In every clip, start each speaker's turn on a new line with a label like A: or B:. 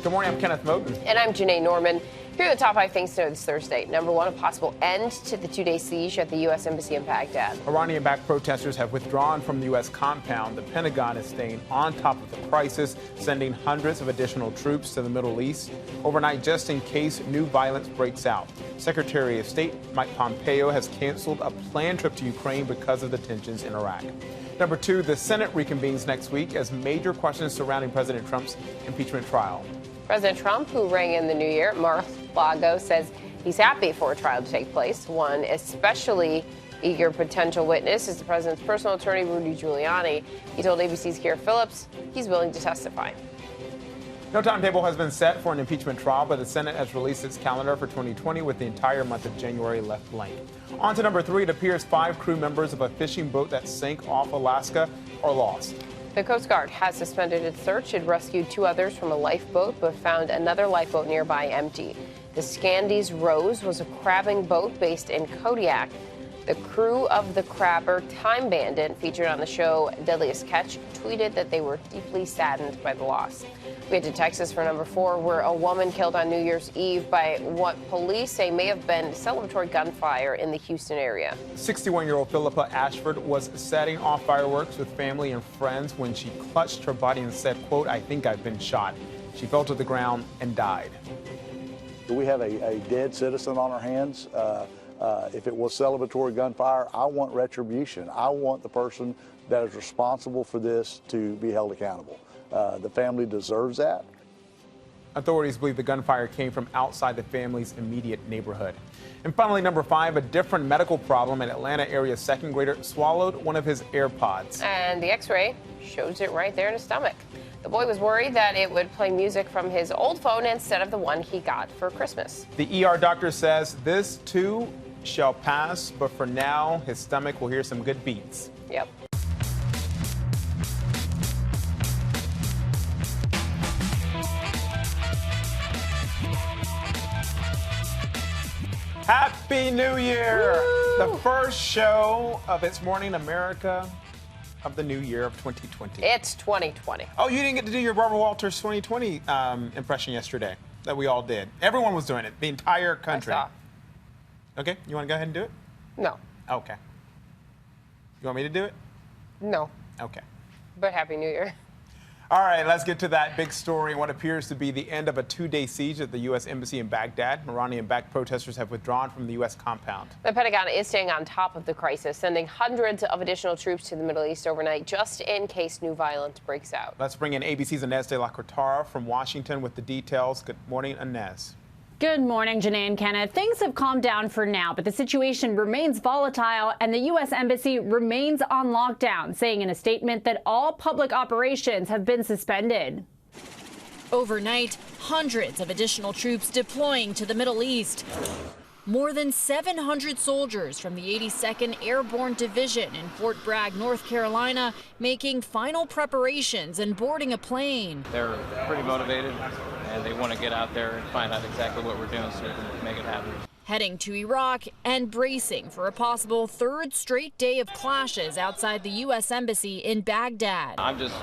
A: Good morning, I'm Kenneth Moten.
B: And I'm Janae Norman. Here are the top 5 things to know this Thursday. Number 1, a possible end to the 2-day siege at the U.S. Embassy in Baghdad.
A: Iranian-backed protesters have withdrawn from the U.S. compound. The Pentagon is staying on top of the crisis, sending hundreds of additional troops to the Middle East overnight just in case new violence breaks out. Secretary of State Mike Pompeo has canceled a planned trip to Ukraine because of the tensions in Iraq. Number 2, the Senate reconvenes next week as major questions surrounding President Trump's impeachment trial.
B: President Trump, who rang in the new year, Mar-a-Lago, says he's happy for a trial to take place. One especially eager potential witness is the president's personal attorney, Rudy Giuliani. He told ABC's Keir Phillips he's willing to testify.
A: No timetable has been set for an impeachment trial, but the Senate has released its calendar for 2020 with the entire month of January left blank. On to number 3, it appears 5 crew members of a fishing boat that sank off Alaska are lost.
B: The Coast Guard has suspended its search. It rescued 2 others from a lifeboat, but found another lifeboat nearby empty. The Scandies Rose was a crabbing boat based in Kodiak. The crew of the crabber Time Bandit, featured on the show Deadliest Catch, tweeted that they were deeply saddened by the loss. We head to Texas for number 4, where a woman killed on New Year's Eve by what police say may have been celebratory gunfire in the Houston area.
A: 61-year-old Philippa Ashford was setting off fireworks with family and friends when she clutched her body and said, quote, "I think I've been shot." She fell to the ground and died.
C: We have a dead citizen on our hands. If it was celebratory gunfire, I want retribution. I want the person that is responsible for this to be held accountable. The family deserves that.
A: Authorities believe the gunfire came from outside the family's immediate neighborhood. And finally, number 5, a different medical problem. An Atlanta area 2nd grader swallowed one of his Airpods.
B: And the x-ray shows it right there in his stomach. The boy was worried that it would play music from his old phone instead of the one he got for Christmas.
A: The ER doctor says this too shall pass, but for now, his stomach will hear some good beats.
B: Yep.
A: Happy New Year!
B: Woo!
A: The first show of It's Morning America of the new year of 2020.
B: It's 2020.
A: Oh, you didn't get to do your Barbara Walters 2020 impression yesterday that we all did. Everyone was doing it, the entire country.
B: I saw.
A: Okay, you want to go ahead and do it?
B: No.
A: Okay. You want me to do it?
B: No.
A: Okay.
B: But Happy New Year.
A: All right, let's get to that big story. What appears to be the end of a 2-day siege at the U.S. Embassy in Baghdad. Iranian-backed protesters have withdrawn from the U.S. compound.
B: The Pentagon is staying on top of the crisis, sending hundreds of additional troops to the Middle East overnight just in case new violence breaks out.
A: Let's bring in ABC's Inez de la Cortara from Washington with the details. Good morning, Inez.
D: Good morning, Janae and Kenneth. Things have calmed down for now, but the situation remains volatile and the U.S. Embassy remains on lockdown, saying in a statement that all public operations have been suspended.
E: Overnight, hundreds of additional troops deploying to the Middle East. More than 700 soldiers from the 82nd Airborne Division in Fort Bragg, North Carolina, making final preparations and boarding a plane.
F: They're pretty motivated, and they want to get out there and find out exactly what we're doing so we can make it happen.
E: Heading to Iraq and bracing for a possible 3rd straight day of clashes outside the U.S. Embassy in Baghdad.
F: I'm just,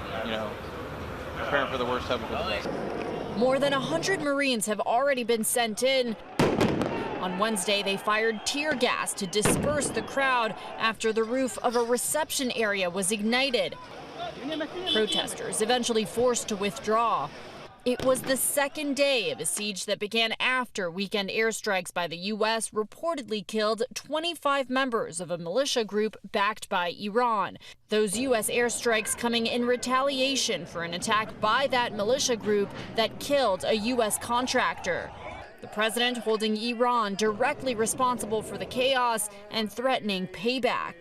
F: preparing for the worst, hoping for the best.
E: More than 100 Marines have already been sent in. On Wednesday, they fired tear gas to disperse the crowd after the roof of a reception area was ignited. Protesters eventually forced to withdraw. It was the 2nd day of a siege that began after weekend airstrikes by the U.S. reportedly killed 25 members of a militia group backed by Iran. Those U.S. airstrikes coming in retaliation for an attack by that militia group that killed a U.S. contractor. The president holding Iran directly responsible for the chaos and threatening payback.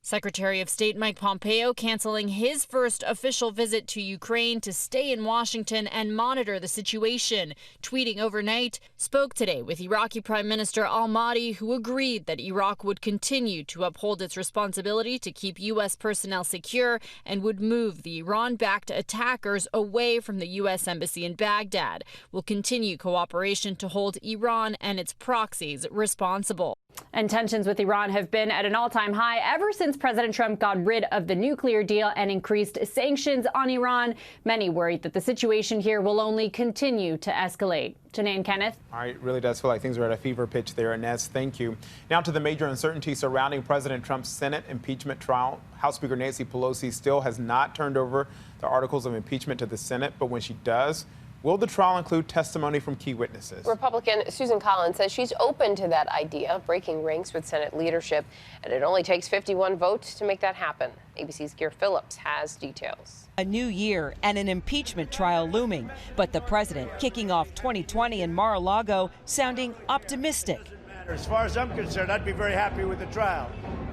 E: Secretary of State Mike Pompeo canceling his first official visit to Ukraine to stay in Washington and monitor the situation. Tweeting overnight, spoke today with Iraqi Prime Minister al-Mahdi, who agreed that Iraq would continue to uphold its responsibility to keep U.S. personnel secure and would move the Iran-backed attackers away from the U.S. Embassy in Baghdad. Will continue cooperation to hold Iran and its proxies responsible.
D: And tensions with Iran have been at an all-time high ever since President Trump got rid of the nuclear deal and increased sanctions on Iran. Many worried that the situation here will only continue to escalate. Janae and Kenneth.
A: All right, it really does feel like things are at a fever pitch there. Inez, thank you. Now to the major uncertainty surrounding President Trump's Senate impeachment trial. House Speaker Nancy Pelosi still has not turned over the articles of impeachment to the Senate, but when she does, will the trial include testimony from key witnesses?
B: Republican Susan Collins says she's open to that idea, breaking ranks with Senate leadership, and it only takes 51 votes to make that happen. ABC's Gear Phillips has details.
G: A new year and an impeachment trial looming, but the president kicking off 2020 in Mar-a-Lago sounding optimistic.
H: As far as I'm concerned, I'd be very happy with the trial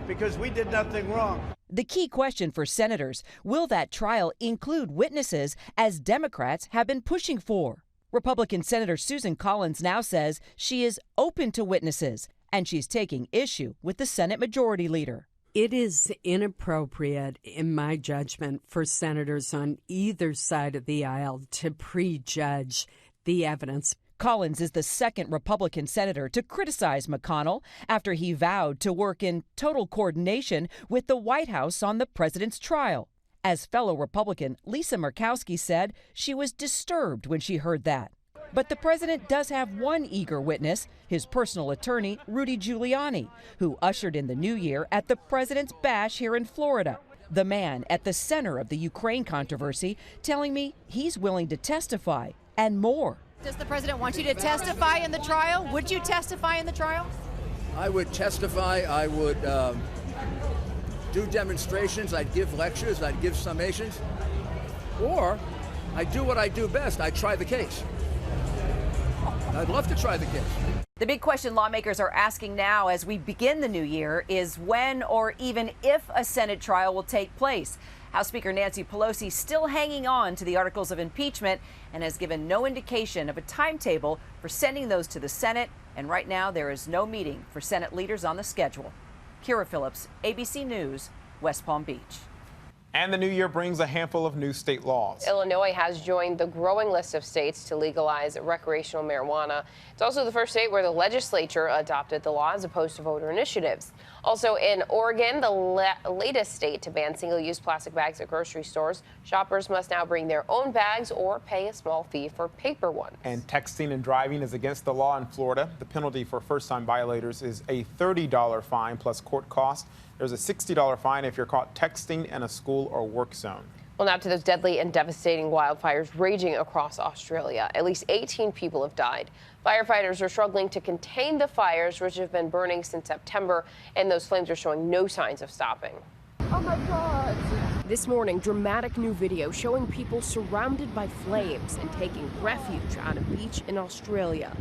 H: because we did nothing wrong.
G: The key question for senators, will that trial include witnesses, as Democrats have been pushing for? Republican Senator Susan Collins now says she is open to witnesses, and she's taking issue with the Senate Majority Leader.
I: It is inappropriate, in my judgment, for senators on either side of the aisle to prejudge the evidence.
G: Collins is the second Republican senator to criticize McConnell after he vowed to work in total coordination with the White House on the president's trial. As fellow Republican Lisa Murkowski said, she was disturbed when she heard that. But the president does have one eager witness, his personal attorney, Rudy Giuliani, who ushered in the new year at the president's bash here in Florida. The man at the center of the Ukraine controversy telling me he's willing to testify and more.
J: Does the president want you to testify in the trial? Would you testify in the trial?
K: I would testify. I would do demonstrations. I'd give lectures. I'd give summations. Or I'd do what I do best. I'd try the case. I'd love to try the case.
J: The big question lawmakers are asking now as we begin the new year is when or even if a Senate trial will take place. House Speaker Nancy Pelosi still hanging on to the articles of impeachment and has given no indication of a timetable for sending those to the Senate. And right now, there is no meeting for Senate leaders on the schedule. Kira Phillips, ABC News, West Palm Beach.
A: And the new year brings a handful of new state laws.
B: Illinois has joined the growing list of states to legalize recreational marijuana. It's also the first state where the legislature adopted the law as opposed to voter initiatives. Also in Oregon, the latest state to ban single-use plastic bags at grocery stores. Shoppers must now bring their own bags or pay a small fee for paper ones.
A: And texting and driving is against the law in Florida. The penalty for first-time violators is a $30 fine plus court costs. There's a $60 fine if you're caught texting in a school or work zone.
B: Well, now to those deadly and devastating wildfires raging across Australia. At least 18 people have died. Firefighters are struggling to contain the fires, which have been burning since September, and those flames are showing no signs of stopping.
L: Oh my God!
B: This morning, dramatic new video showing people surrounded by flames and taking refuge on a beach in Australia.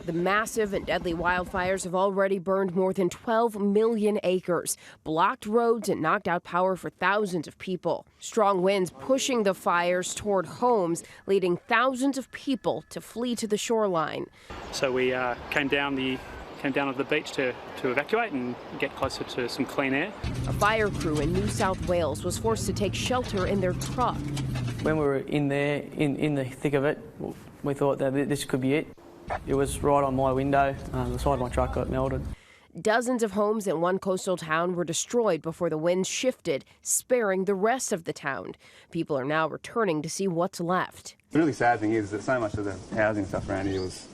B: The massive and deadly wildfires have already burned more than 12 million acres, blocked roads and knocked out power for thousands of people. Strong winds pushing the fires toward homes, leading thousands of people to flee to the shoreline.
M: So we came down to the beach to evacuate and get closer to some clean air.
B: A fire crew in New South Wales was forced to take shelter in their truck.
N: When we were in there, in the thick of it, we thought that this could be it. It was right on my window. The side of my truck got melted.
B: Dozens of homes in one coastal town were destroyed before the winds shifted, sparing the rest of the town. People are now returning to see what's left.
O: The really sad thing is that so much of the housing stuff around here was,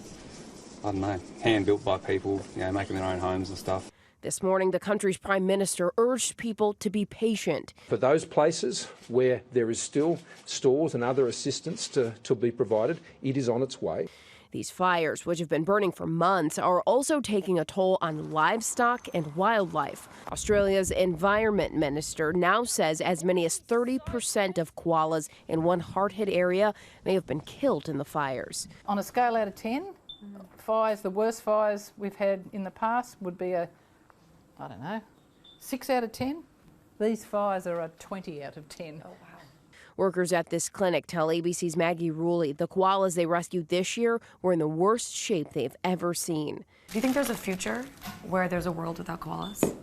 O: I don't know, hand-built by people, making their own homes and stuff.
B: This morning, the country's prime minister urged people to be patient.
P: For those places where there is still stores and other assistance to be provided, it is on its way.
B: These fires, which have been burning for months, are also taking a toll on livestock and wildlife. Australia's Environment Minister now says as many as 30% of koalas in one hard-hit area may have been killed in the fires.
Q: On a scale out of 10, fires, the worst fires we've had in the past would be a, 6 out of 10. These fires are a 20 out of 10. Oh, wow.
B: Workers at this clinic tell ABC's Maggie Ruley the koalas they rescued this year were in the worst shape they've ever seen.
R: Do you think there's a future where there's a world without koalas?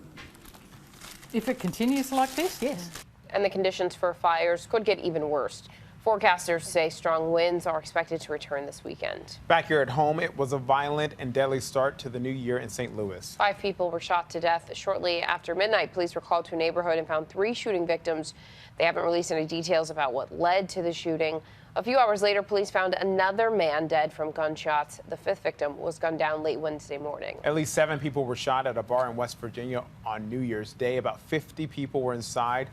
Q: If it continues like this, yes.
B: And the conditions for fires could get even worse. Forecasters say strong winds are expected to return this weekend.
A: Back here at home, it was a violent and deadly start to the new year in St. Louis.
B: 5 people were shot to death shortly after midnight. Police were called to a neighborhood and found 3 shooting victims. They haven't released any details about what led to the shooting. A few hours later, police found another man dead from gunshots. The 5th victim was gunned down late Wednesday morning.
A: At least 7 people were shot at a bar in West Virginia on New Year's Day. About 50 people were inside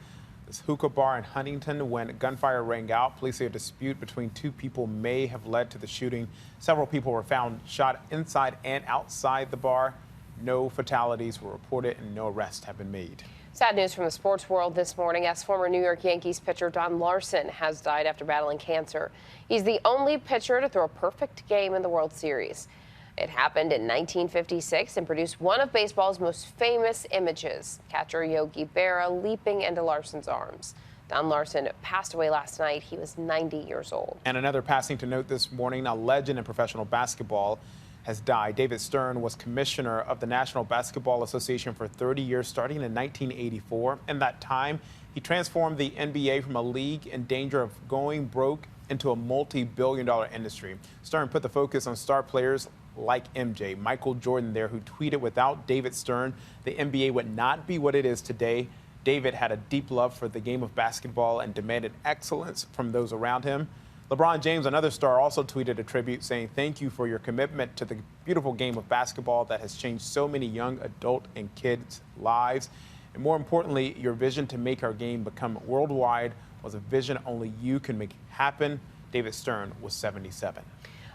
A: this hookah bar in Huntington when gunfire rang out. Police say a dispute between 2 people may have led to the shooting. Several people were found shot inside and outside the bar. No fatalities were reported and no arrests have been made.
B: Sad news from the sports world this morning as former New York Yankees pitcher Don Larson has died after battling cancer. He's the only pitcher to throw a perfect game in the World Series. It happened in 1956 and produced one of baseball's most famous images, catcher Yogi Berra leaping into Larson's arms. Don Larson passed away last night. He was 90 years old.
A: And another passing to note this morning, a legend in professional basketball has died. David Stern was commissioner of the National Basketball Association for 30 years, starting in 1984. In that time, he transformed the NBA from a league in danger of going broke into a multi-billion-dollar industry. Stern put the focus on star players like MJ, Michael Jordan there, who tweeted, "Without David Stern, the NBA would not be what it is today." David had a deep love for the game of basketball and demanded excellence from those around him. LeBron James, another star, also tweeted a tribute saying, "Thank you for your commitment to the beautiful game of basketball that has changed so many young adult and kids' lives. And more importantly, your vision to make our game become worldwide was a vision only you can make happen." David Stern was 77.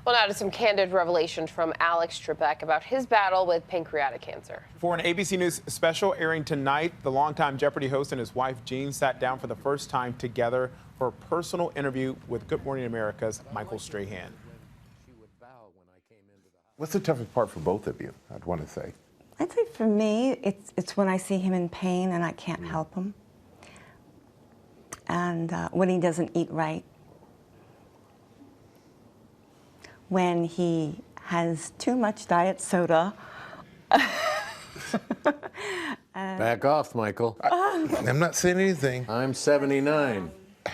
B: Well, now to some candid revelations from Alex Trebek about his battle with pancreatic cancer.
A: For an ABC News special airing tonight, the longtime Jeopardy host and his wife, Jean, sat down for the first time together for a personal interview with Good Morning America's Michael Strahan.
L: What's the toughest part for both of you, I'd want to say?
S: I'd say for me, it's when I see him in pain and I can't help him. And when he doesn't eat right. When he has too much diet soda.
T: Back off, Michael.
L: I'm not saying anything.
T: I'm 79.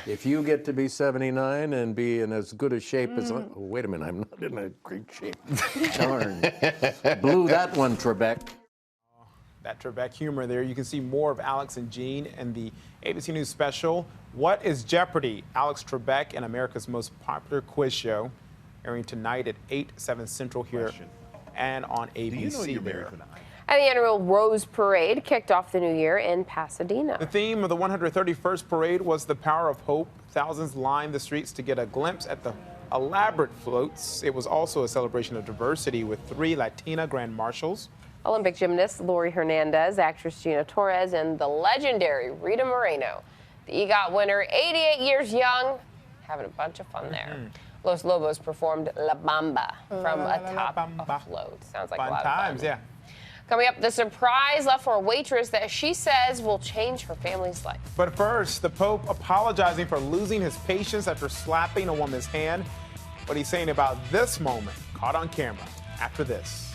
T: If you get to be 79 and be in as good a shape as oh, wait a minute, I'm not in a great shape. Darn. Blew that one, Trebek.
A: That Trebek humor there. You can see more of Alex and Jean in the ABC News special, What is Jeopardy? Alex Trebek and America's most popular quiz show, airing tonight at 8/7 Central here and on ABC.
L: Do you know you're married tonight?
B: And the annual Rose Parade kicked off the new year in Pasadena.
A: The theme of the 131st parade was the power of hope. Thousands lined the streets to get a glimpse at the elaborate floats. It was also a celebration of diversity with 3 Latina grand marshals.
B: Olympic gymnast Lori Hernandez, actress Gina Torres, and the legendary Rita Moreno. The EGOT winner, 88 years young, having a bunch of fun there. Los Lobos performed La Bamba from atop a float. Sounds like a lot of fun.
A: Yeah.
B: Coming up, the surprise left for a waitress that she says will change her family's life.
A: But first, the Pope apologizing for losing his patience after slapping a woman's hand. What he's saying about this moment, caught on camera, after this.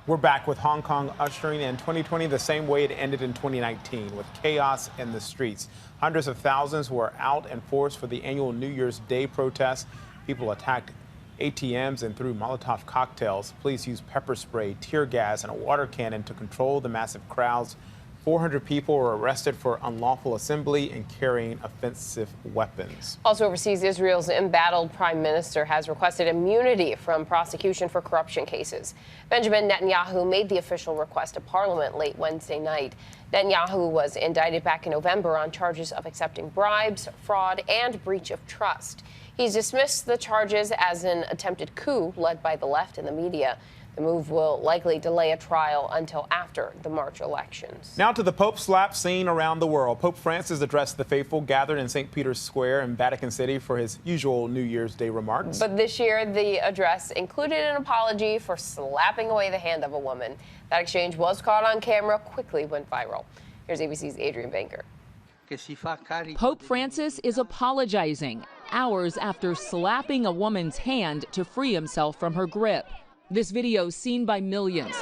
A: We're back with Hong Kong ushering in 2020 the same way it ended in 2019, with chaos in the streets. Hundreds of thousands were out and forced for the annual New Year's Day protest. People attacked ATMs and threw Molotov cocktails. Police used pepper spray, tear gas, and a water cannon to control the massive crowds. 400 people were arrested for unlawful assembly and carrying offensive weapons.
B: Also overseas, Israel's embattled prime minister has requested immunity from prosecution for corruption cases. Benjamin Netanyahu made the official request to parliament late Wednesday night. Netanyahu was indicted back in November on charges of accepting bribes, fraud, and breach of trust. He's dismissed the charges as an attempted coup led by the left and the media. The move will likely delay a trial until after the March elections.
A: Now to the Pope slap scene around the world. Pope Francis addressed the faithful gathered in St. Peter's Square in Vatican City for his usual New Year's Day remarks.
B: But this year, the address included an apology for slapping away the hand of a woman. That exchange was caught on camera, quickly went viral. Here's ABC's Adrian Banker.
U: Pope Francis is apologizing hours after slapping a woman's hand to free himself from her grip. This video seen by millions.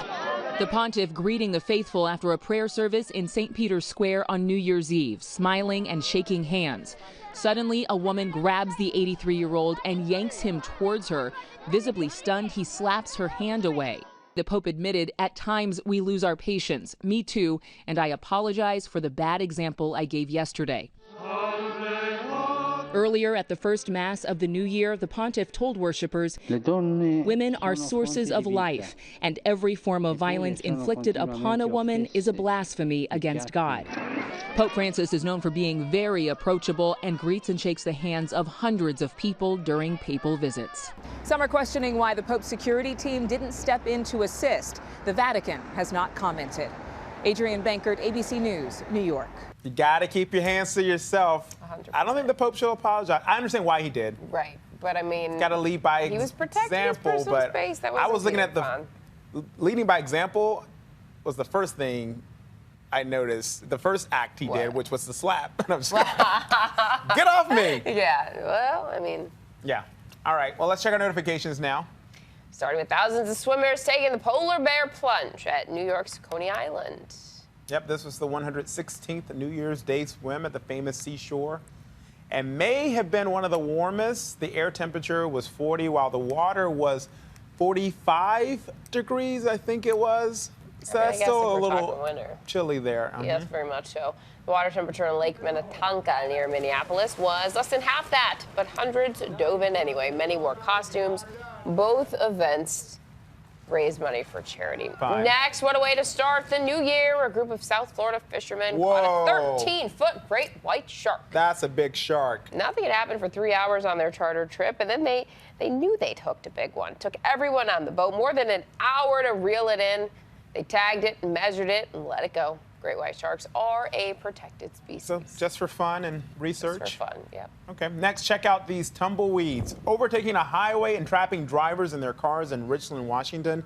U: The pontiff greeting the faithful after a prayer service in St. Peter's Square on New Year's Eve, smiling and shaking hands. Suddenly, a woman grabs the 83-year-old and yanks him towards her. Visibly stunned, he slaps her hand away. The Pope admitted, "At times we lose our patience. Me too, and I apologize for the bad example I gave yesterday." Earlier at the first Mass of the New Year, the pontiff told worshippers, "Women are sources of life, and every form of violence inflicted upon a woman is a blasphemy against God." Pope Francis is known for being very approachable and greets and shakes the hands of hundreds of people during papal visits.
C: Some are questioning why the Pope's security team didn't step in to assist. The Vatican has not commented. Adrienne Bankert, ABC News, New York.
A: You got to keep your hands to yourself.
B: 100%.
A: I don't think the Pope should apologize. I understand why he did.
B: Right, but I mean,
A: Got to lead by example.
B: he was protecting his personal space. That
A: I was
B: wasn't
A: looking at the
B: fun.
A: leading by example was the first thing I noticed. The first act he did, which was the slap. And I'm just get off me.
B: Yeah, well, I mean.
A: Yeah. All right. Well, let's check our notifications now.
B: Starting with thousands of swimmers taking the polar bear plunge at New York's Coney Island.
A: Yep, this was the 116th New Year's Day swim at the famous seashore. And may have been one of the warmest. The air temperature was 40, while the water was 45 degrees, I think it was. So
B: I
A: that's
B: guess
A: still a
B: if we're
A: little
B: talking winter.
A: chilly there.
B: Yes, very much so. The water temperature in Lake Minnetonka near Minneapolis was less than half that, but hundreds dove in anyway. Many wore costumes. Both events raised money for charity.
A: Fine.
B: Next, what a way to start the new year. A group of South Florida fishermen caught a 13-foot great white shark.
A: That's a big shark.
B: Nothing had happened for 3 hours on their charter trip, and then they knew they'd hooked a big one. Took everyone on the boat more than an hour to reel it in. They tagged it and measured it and let it go. Great white sharks are a protected species.
A: So just for fun and research?
B: Just for fun, yeah.
A: Okay, next, check out these tumbleweeds. Overtaking a highway and trapping drivers in their cars in Richland, Washington.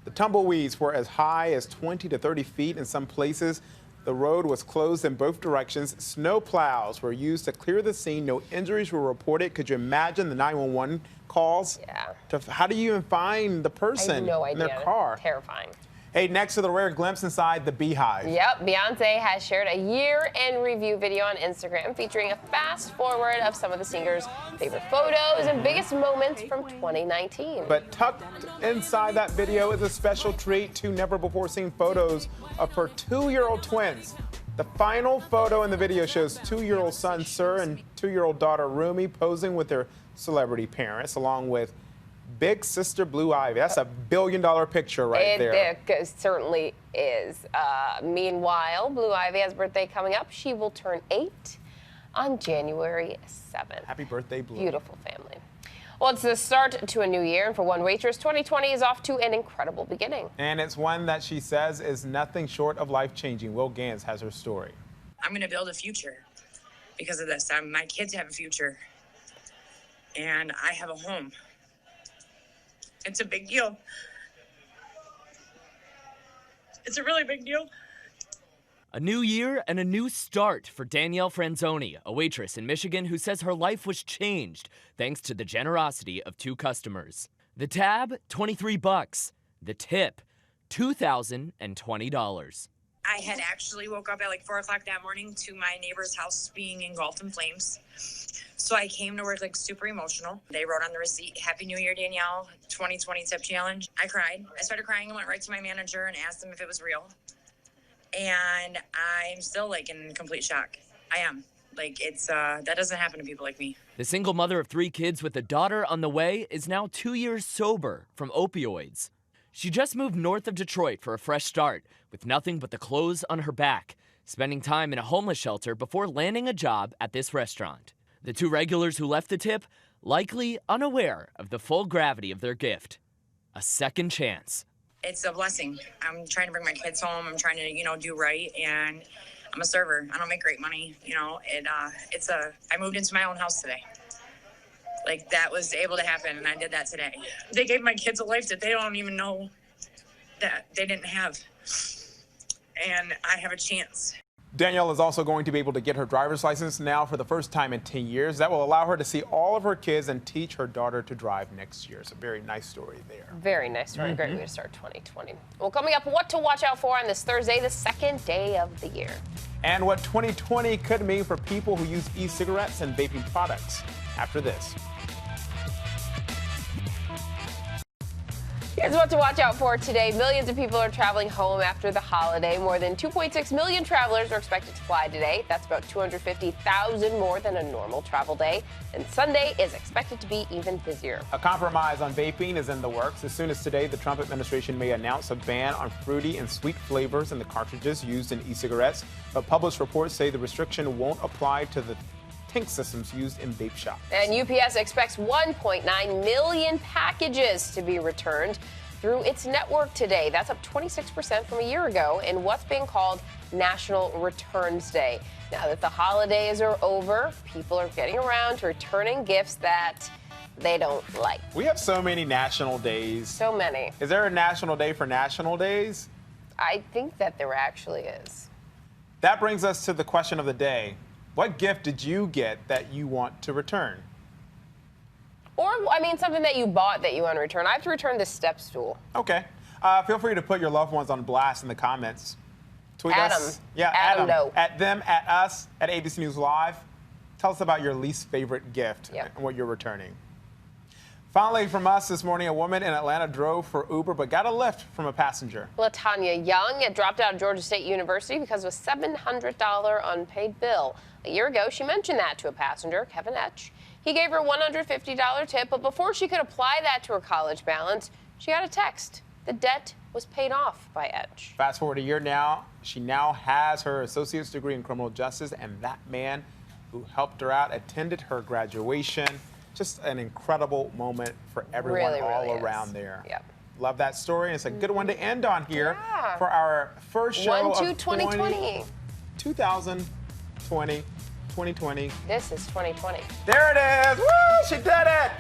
A: The tumbleweeds were as high as 20 to 30 feet in some places. The road was closed in both directions. Snow plows were used to clear the scene. No injuries were reported. Could you imagine the 911 calls?
B: Yeah.
A: How do you even find the person
B: I have no idea.
A: in their car?
B: Terrifying.
A: Hey, next to the rare glimpse inside the beehive.
B: Yep, Beyonce has shared a year-end review video on Instagram featuring a fast forward of some of the singer's favorite photos and biggest moments from 2019.
A: But tucked inside that video is a special treat, 2 never-before-seen photos of her 2-year-old twins. The final photo in the video shows 2-year-old son Sir and 2-year-old daughter Rumi posing with their celebrity parents, along with big sister Blue Ivy. That's a billion-dollar picture right there.
B: It certainly is. Meanwhile, Blue Ivy has a birthday coming up. She will turn 8 on January 7th.
A: Happy birthday, Blue.
B: Beautiful family. Well, it's the start to a new year, and for one waitress, 2020 is off to an incredible beginning.
A: And it's one that she says is nothing short of life-changing. Will Gans has her story.
V: I'm going to build a future because of this. My kids have a future, and I have a home. It's a big deal. It's a really big deal.
W: A new year and a new start for Danielle Franzoni, a waitress in Michigan who says her life was changed thanks to the generosity of 2 customers. The tab, $23. The tip, $2,020.
V: I had actually woke up at like 4 o'clock that morning to my neighbor's house being engulfed in flames. So I came to work like super emotional. They wrote on the receipt, Happy New Year, Danielle, 2020 tip challenge. I cried. I started crying and went right to my manager and asked him if it was real. And I'm still like in complete shock. I am. Like it's, that doesn't happen to people like me.
W: The single mother of 3 kids with a daughter on the way is now 2 years sober from opioids. She just moved north of Detroit for a fresh start with nothing but the clothes on her back, spending time in a homeless shelter before landing a job at this restaurant. The 2 regulars who left the tip, likely unaware of the full gravity of their gift. A second chance.
V: It's a blessing. I'm trying to bring my kids home. I'm trying to, do right. And I'm a server. I don't make great money. I moved into my own house today. Like that was able to happen. And I did that today. They gave my kids a life that they don't even know that they didn't have. And I have a chance.
A: Danielle is also going to be able to get her driver's license now for the first time in 10 years. That will allow her to see all of her kids and teach her daughter to drive next year. It's a very nice story there.
B: Very nice story. Great way to start 2020. Well, coming up, what to watch out for on this Thursday, the second day of the year.
A: And what 2020 could mean for people who use e-cigarettes and vaping products. After this.
B: Here's what to watch out for today. Millions of people are traveling home after the holiday. More than 2.6 million travelers are expected to fly today. That's about 250,000 more than a normal travel day. And Sunday is expected to be even busier.
A: A compromise on vaping is in the works. As soon as today, the Trump administration may announce a ban on fruity and sweet flavors in the cartridges used in e-cigarettes. But published reports say the restriction won't apply to the tank systems used in vape shops.
B: And UPS expects 1.9 million packages to be returned through its network today. That's up 26% from a year ago in what's being called National Returns Day. Now that the holidays are over, people are getting around to returning gifts that they don't like.
A: We have so many national days.
B: So many.
A: Is there a national day for national days?
B: I think that there actually is.
A: That brings us to the question of the day. What gift did you get that you want to return?
B: Or, I mean, something that you bought that you want to return. I have to return this step stool.
A: Okay. Feel free to put your loved ones on blast in the comments. Tweet us. Yeah,
B: Adam. No.
A: At them, at us, at ABC News Live. Tell us about your least favorite gift and what you're returning. Finally, from us this morning, a woman in Atlanta drove for Uber but got a lift from a passenger.
B: LaTanya Young had dropped out of Georgia State University because of a $700 unpaid bill. A year ago, she mentioned that to a passenger, Kevin Etch. He gave her a $150 tip, but before she could apply that to her college balance, she got a text. The debt was paid off by Etch.
A: Fast forward a year now, she now has her associate's degree in criminal justice, and that man who helped her out attended her graduation. Just an incredible moment for everyone all around there.
B: Yep.
A: Love that story, and it's a good one to end on here for our first show of
B: 2020.
A: 2020.
B: This is 2020.
A: There it is. Woo! She did it.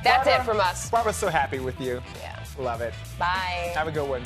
B: That's it from us.
A: Barbara's so happy with you.
B: Yeah.
A: Love it.
B: Bye.
A: Have a good one.